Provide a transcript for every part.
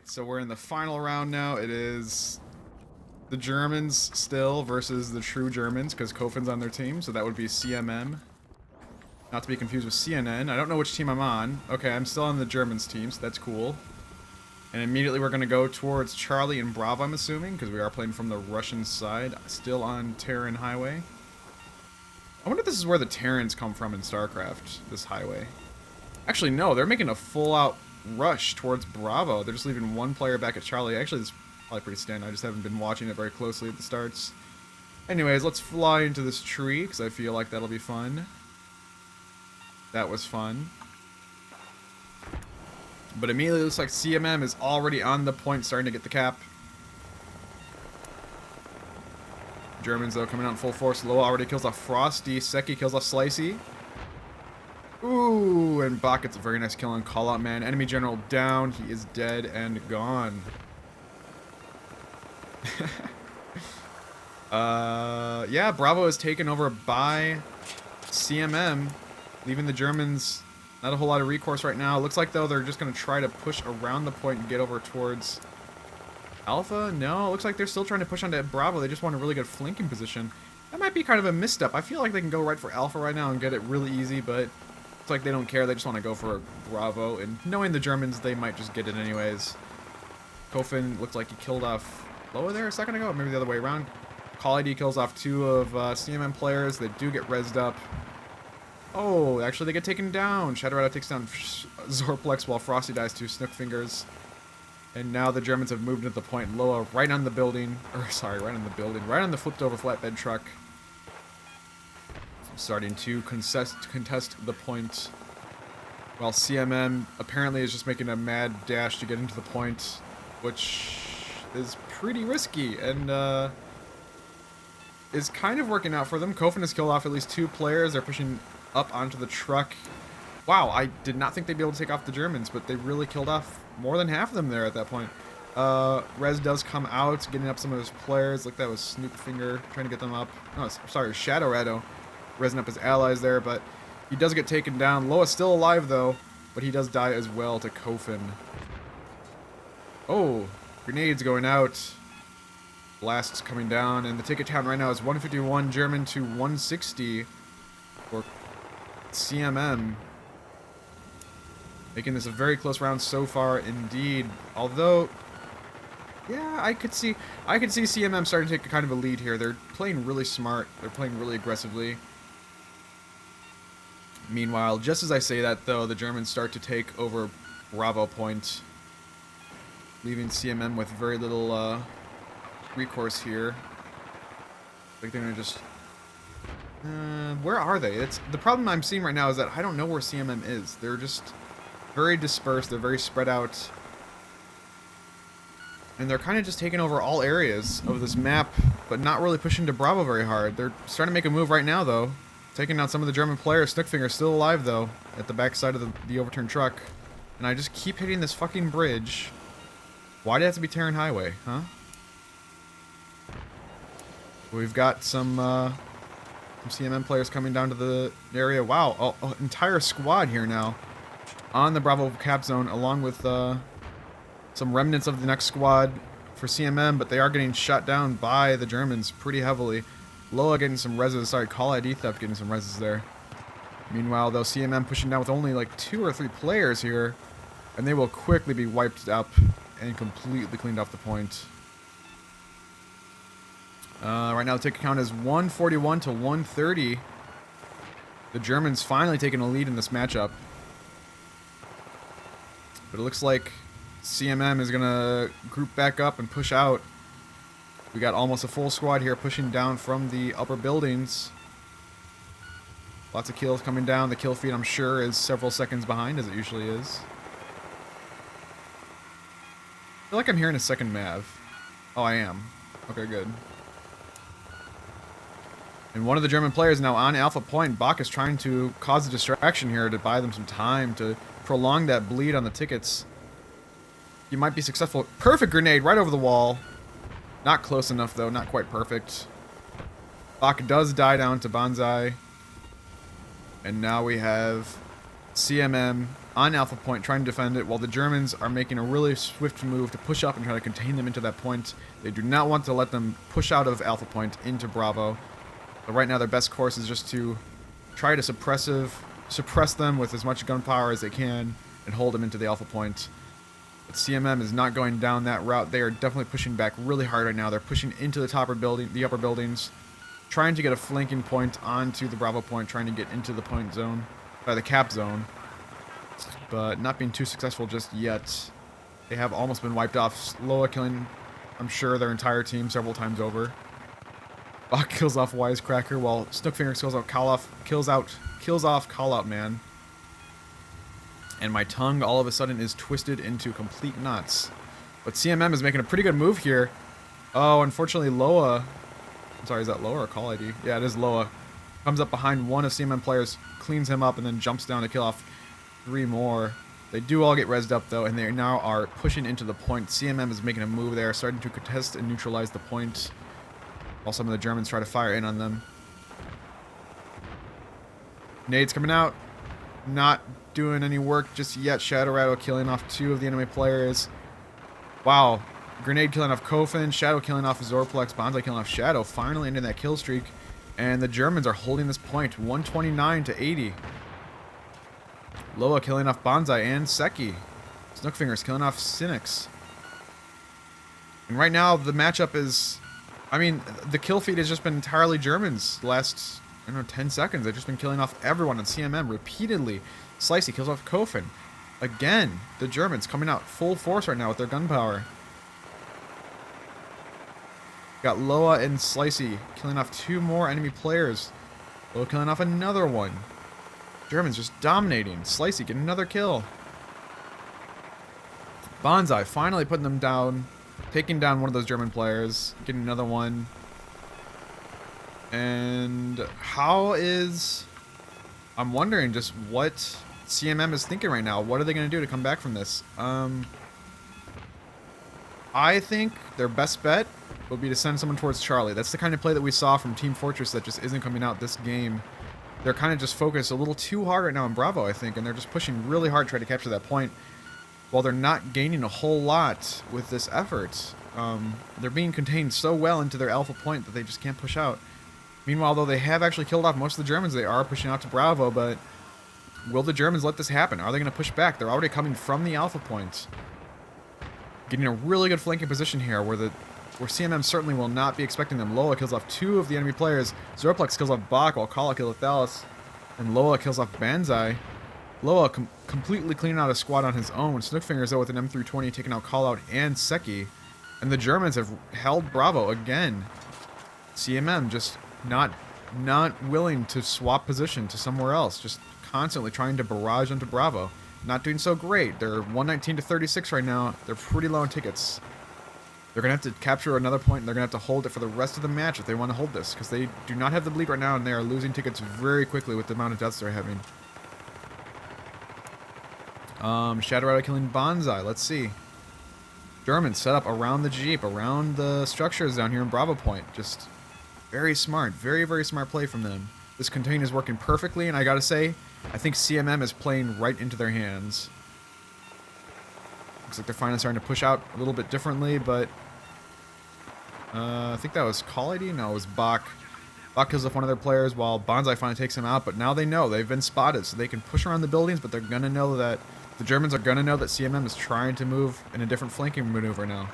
Alright, so we're in the final round now. It is the Germans still versus the true Germans, because Kofin's on their team, so that would be CMM. Not to be confused with CNN. I don't know which team I'm on. Okay, I'm still on the Germans team, so that's cool. And immediately we're going to go towards Charlie and Bravo, I'm assuming, because we are playing from the Russian side. Still on Terran Highway. I wonder if this is where the Terrans come from in StarCraft, this highway. Actually, no, they're making a full-out rush towards Bravo. They're just leaving one player back at Charlie. Actually, this is probably pretty standard. I just haven't been watching it very closely at the starts. Anyways, let's fly into this tree, because I feel like that'll be fun. That was fun. But immediately looks like CMM is already on the point, starting to get the cap. Germans, though, coming out in full force. Loa already kills off Frosty. Seki kills off Slicey. Ooh, and Bach gets a very nice kill on Call Out Man. Enemy general down. He is dead and gone. Yeah, Bravo is taken over by CMM, leaving the Germans not a whole lot of recourse right now. Looks like, though, they're just going to try to push around the point and get over towards Alpha. No, looks like they're still trying to push onto Bravo. They just want a really good flanking position. That might be kind of a misstep. I feel like they can go right for Alpha right now and get it really easy, but it's like they don't care. They just want to go for Bravo. And knowing the Germans, they might just get it anyways. Kofin looked like he killed off Loa there a second ago, or maybe the other way around. Call ID kills off two of CMM players. They do get rezzed up. Oh, actually they get taken down. Shadowrado takes down Zorplex while Frosty dies to Snook Fingers. And now the Germans have moved into the point. Loa right on the building. Or, sorry, right on the building. Right on the flipped over flatbed truck. Starting to contest the point. While CMM apparently is just making a mad dash to get into the point. Which is pretty risky. And, is kind of working out for them. Kofin has killed off at least two players. They're pushing up onto the truck. Wow, I did not think they'd be able to take off the Germans, but they really killed off more than half of them there at that point. Rez does come out, getting up some of his players. Like that was Snoop Finger trying to get them up. No, sorry, Shadowrado rezzing up his allies there, but he does get taken down. Loa's still alive though, but he does die as well to Kofin. Oh, grenades going out. Blasts coming down, and the ticket count right now is 151 German to 160 for CMM. Making this a very close round so far indeed. Although, yeah, I could see CMM starting to take kind of a lead here. They're playing really smart. They're playing really aggressively. Meanwhile, just as I say that, though, the Germans start to take over Bravo Point, leaving CMM with very little recourse here. Like they're gonna just... where are they? It's the problem I'm seeing right now is that I don't know where CMM is. They're just very dispersed. They're very spread out. And they're kind of just taking over all areas of this map, but not really pushing to Bravo very hard. They're starting to make a move right now, though. Taking out some of the German players. Snookfinger's still alive, though, at the backside of the overturned truck. And I just keep hitting this fucking bridge. Why did it have to be Terran Highway, huh? We've got some CMM players coming down to the area. Wow, an entire squad here now on the Bravo cap zone, along with some remnants of the next squad for CMM, but they are getting shot down by the Germans pretty heavily. Loa getting some reses. Sorry, Call ID Theft getting some reses there. Meanwhile, though, CMM pushing down with only like 2 or 3 players here, and they will quickly be wiped up and completely cleaned off the point. Right now the ticket count is 141 to 130. The Germans finally taking a lead in this matchup. But it looks like CMM is going to group back up and push out. We got almost a full squad here pushing down from the upper buildings. Lots of kills coming down. The kill feed, I'm sure, is several seconds behind, as it usually is. I feel like I'm hearing a second Mav. Oh, I am. Okay, good. And one of the German players now on Alpha Point. Bach is trying to cause a distraction here to buy them some time to prolong that bleed on the tickets. He might be successful. Perfect grenade right over the wall. Not close enough, though. Not quite perfect. Bach does die down to Banzai. And now we have CMM on Alpha Point trying to defend it, while the Germans are making a really swift move to push up and try to contain them into that point. They do not want to let them push out of Alpha Point into Bravo. But right now their best course is just to try to suppress them with as much gunpowder as they can and hold them into the Alpha Point. But CMM is not going down that route. They are definitely pushing back really hard right now. They're pushing into the upper buildings, trying to get a flanking point onto the Bravo Point, trying to get into the point zone, the cap zone, but not being too successful just yet. They have almost been wiped off. Loa killing, I'm sure, their entire team several times over. Bach kills off Wisecracker, while Snookfinger kills off Callout Man. And my tongue all of a sudden is twisted into complete knots. But CMM is making a pretty good move here. Oh, unfortunately Loa, I'm sorry, is that Loa or Call ID? Yeah, it is Loa. Comes up behind one of CMM players, cleans him up, and then jumps down to kill off 3 more. They do all get rezzed up, though, and they now are pushing into the point. CMM is making a move there, starting to contest and neutralize the point, while some of the Germans try to fire in on them. Nades coming out. Not doing any work just yet. Shadow Rattle killing off 2 of the enemy players. Wow. Grenade killing off Kofin. Shadow killing off Zorplex. Banzai killing off Shadow. Finally ending that kill streak. And the Germans are holding this point, 129 to 80. Loa killing off Banzai and Seki. Snookfingers killing off Cynics. And right now, the matchup is... I mean, the kill feed has just been entirely Germans the last, I don't know, 10 seconds. They've just been killing off everyone on CMM repeatedly. Slicey kills off Kofin. Again, the Germans coming out full force right now with their gunpowder. Got Loa and Slicey killing off 2 more enemy players. Loa killing off another one. Germans just dominating. Slicey getting another kill. Banzai finally putting them down. Taking down one of those German players. Getting another one. And how is... I'm wondering just what CMM is thinking right now. What are they going to do to come back from this? I think their best bet would be to send someone towards Charlie. That's the kind of play that we saw from Team Fortress that just isn't coming out this game. They're kind of just focused a little too hard right now on Bravo, I think, and they're just pushing really hard to try to capture that point while they're not gaining a whole lot with this effort. They're being contained so well into their alpha point that they just can't push out. Meanwhile, though, they have actually killed off most of the Germans. They are pushing out to Bravo, but will the Germans let this happen? Are they going to push back? They're already coming from the alpha point. Getting a really good flanking position here where CMM certainly will not be expecting them. Loa kills off 2 of the enemy players. Zorplex kills off Bach while Kala kills off Thalos. And Loa kills off Banzai. Loa completely cleaning out a squad on his own. Snookfingers, though, with an M320 taking out Callout and Seki. And the Germans have held Bravo again. CMM just not willing to swap position to somewhere else. Just constantly trying to barrage onto Bravo. Not doing so great. They're 119 to 36 right now. They're pretty low in tickets. They're going to have to capture another point, and they're going to have to hold it for the rest of the match if they want to hold this, because they do not have the bleed right now, and they are losing tickets very quickly with the amount of deaths they're having. Shadow Rider killing Banzai. Let's see. Germans set up around the Jeep, around the structures down here in Bravo Point. Just very smart. Very, very smart play from them. This contain is working perfectly, and I gotta say, I think CMM is playing right into their hands. Looks like they're finally starting to push out a little bit differently, but I think that was Call ID? No, it was Bach. Bach kills off one of their players while Banzai finally takes him out, but now they know. They've been spotted, so they can push around the buildings, but they're going to know that the Germans are going to know that CMM is trying to move in a different flanking maneuver now.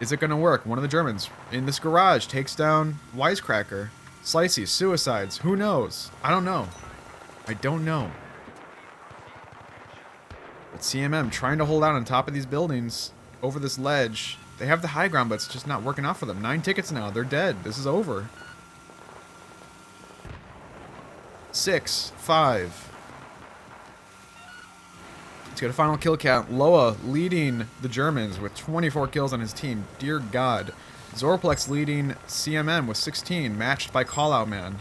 Is it going to work? One of the Germans in this garage takes down Wisecracker. Slicey, suicides. Who knows? I don't know. I don't know. But CMM trying to hold out on top of these buildings over this ledge. They have the high ground, but it's just not working out for them. 9 tickets now. They're dead. This is over. 6, 5. Let's get a final kill count. Loa leading the Germans with 24 kills on his team. Dear God. Zorplex leading CMM with 16, matched by Callout Man.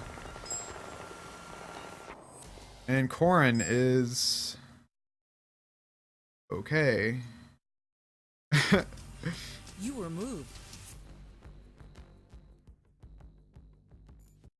And Corin is... okay. You were moved.